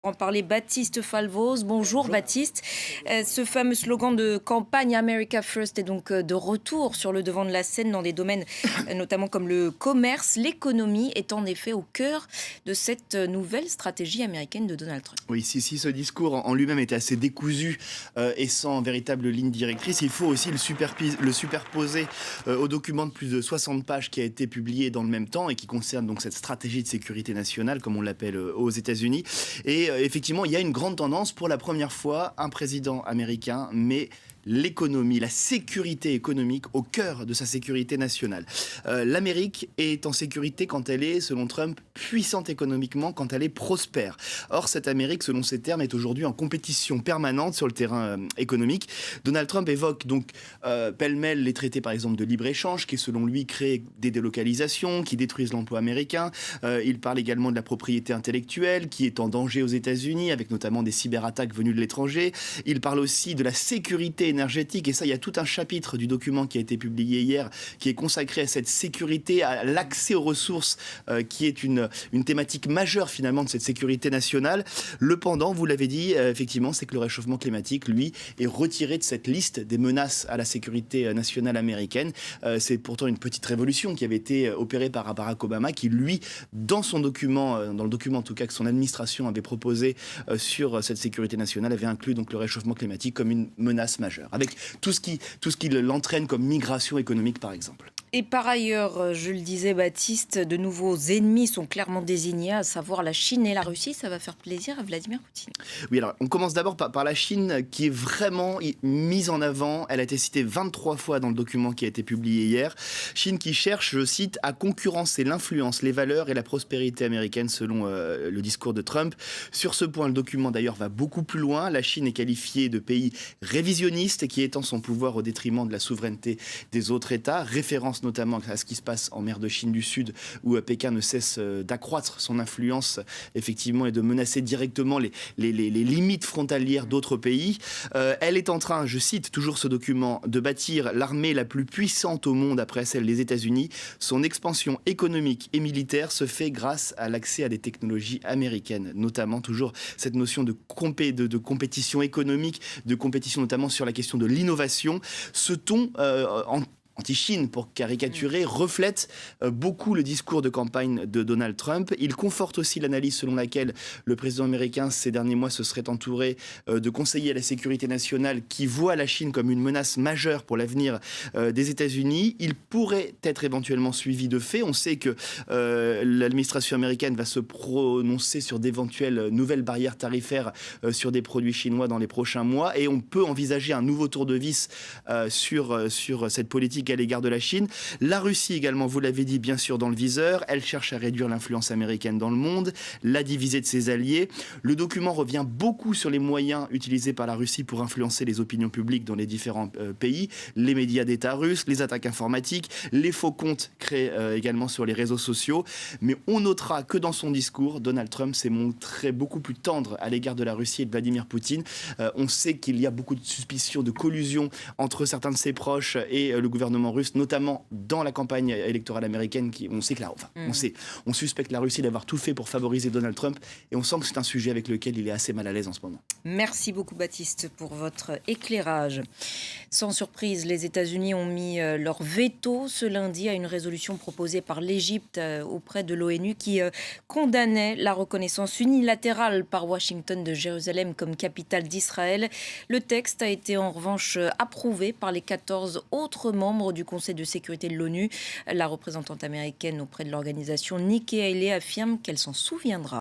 En parler Baptiste Falvoz. Bonjour Baptiste. Ce fameux slogan de campagne America First est donc de retour sur le devant de la scène dans des domaines notamment comme le commerce. L'économie est en effet au cœur de cette nouvelle stratégie américaine de Donald Trump. Oui, si ce discours en lui-même était assez décousu et sans véritable ligne directrice, il faut aussi le superposer au document de plus de 60 pages qui a été publié dans le même temps et qui concerne donc cette stratégie de sécurité nationale, comme on l'appelle aux États-Unis. Et effectivement, il y a une grande tendance. Pour la première fois, un président américain met l'économie, la sécurité économique au cœur de sa sécurité nationale. L'Amérique est en sécurité quand elle est, selon Trump, puissante économiquement, quand elle est prospère. Or, cette Amérique, selon ses termes, est aujourd'hui en compétition permanente sur le terrain économique. Donald Trump évoque donc pêle-mêle les traités, par exemple, de libre-échange, qui, selon lui, créent des délocalisations, qui détruisent l'emploi américain. Il parle également de la propriété intellectuelle, qui est en danger aux États-Unis, avec notamment des cyberattaques venues de l'étranger. Il parle aussi de la sécurité énergétique, et ça, il y a tout un chapitre du document qui a été publié hier, qui est consacré à cette sécurité, à l'accès aux ressources, qui est une thématique majeure finalement de cette sécurité nationale. Le pendant, vous l'avez dit, effectivement, c'est que le réchauffement climatique, lui, est retiré de cette liste des menaces à la sécurité nationale américaine. C'est pourtant une petite révolution qui avait été opérée par Barack Obama, qui, lui, dans son document, dans le document en tout cas que son administration avait proposé sur cette sécurité nationale, avait inclus donc le réchauffement climatique comme une menace majeure, avec tout ce qui l'entraîne comme migration économique, par exemple. Et par ailleurs, je le disais Baptiste, de nouveaux ennemis sont clairement désignés, à savoir la Chine et la Russie. Ça va faire plaisir à Vladimir Poutine. Oui, alors on commence d'abord par la Chine, qui est vraiment mise en avant. Elle a été citée 23 fois dans le document qui a été publié hier. Chine qui cherche, je cite, à concurrencer l'influence, les valeurs et la prospérité américaine, selon le discours de Trump. Sur ce point, le document d'ailleurs va beaucoup plus loin. La Chine est qualifiée de pays révisionniste, qui étend son pouvoir au détriment de la souveraineté des autres États. Référence notamment à ce qui se passe en mer de Chine du Sud, où Pékin ne cesse d'accroître son influence, effectivement, et de menacer directement les limites frontalières d'autres pays. Elle est en train, je cite toujours ce document, de bâtir l'armée la plus puissante au monde après celle des États-Unis. Son expansion économique et militaire se fait grâce à l'accès à des technologies américaines, notamment toujours cette notion de compétition économique, de compétition notamment sur la question de l'innovation. Ce ton anti-Chine, pour caricaturer, reflète beaucoup le discours de campagne de Donald Trump. Il conforte aussi l'analyse selon laquelle le président américain, ces derniers mois, se serait entouré de conseillers à la sécurité nationale qui voient la Chine comme une menace majeure pour l'avenir des États-Unis. Il pourrait être éventuellement suivi de fait. On sait que l'administration américaine va se prononcer sur d'éventuelles nouvelles barrières tarifaires sur des produits chinois dans les prochains mois, et on peut envisager un nouveau tour de vis sur cette politique à l'égard de la Chine. La Russie également, vous l'avez dit, bien sûr dans le viseur. Elle cherche à réduire l'influence américaine dans le monde, la diviser de ses alliés. Le document revient beaucoup sur les moyens utilisés par la Russie pour influencer les opinions publiques dans les différents pays, les médias d'État russes, les attaques informatiques, les faux comptes créés également sur les réseaux sociaux. Mais on notera que dans son discours, Donald Trump s'est montré beaucoup plus tendre à l'égard de la Russie et de Vladimir Poutine. On sait qu'il y a beaucoup de suspicions de collusion entre certains de ses proches et le gouvernement russe, notamment dans la campagne électorale américaine. On suspecte la Russie d'avoir tout fait pour favoriser Donald Trump, et on sent que c'est un sujet avec lequel il est assez mal à l'aise en ce moment. Merci beaucoup Baptiste pour votre éclairage. Sans surprise, les États-Unis ont mis leur veto ce lundi à une résolution proposée par l'Égypte auprès de l'ONU qui condamnait la reconnaissance unilatérale par Washington de Jérusalem comme capitale d'Israël. Le texte a été en revanche approuvé par les 14 autres membres du Conseil de sécurité de l'ONU. La représentante américaine auprès de l'organisation, Nikki Haley, affirme qu'elle s'en souviendra.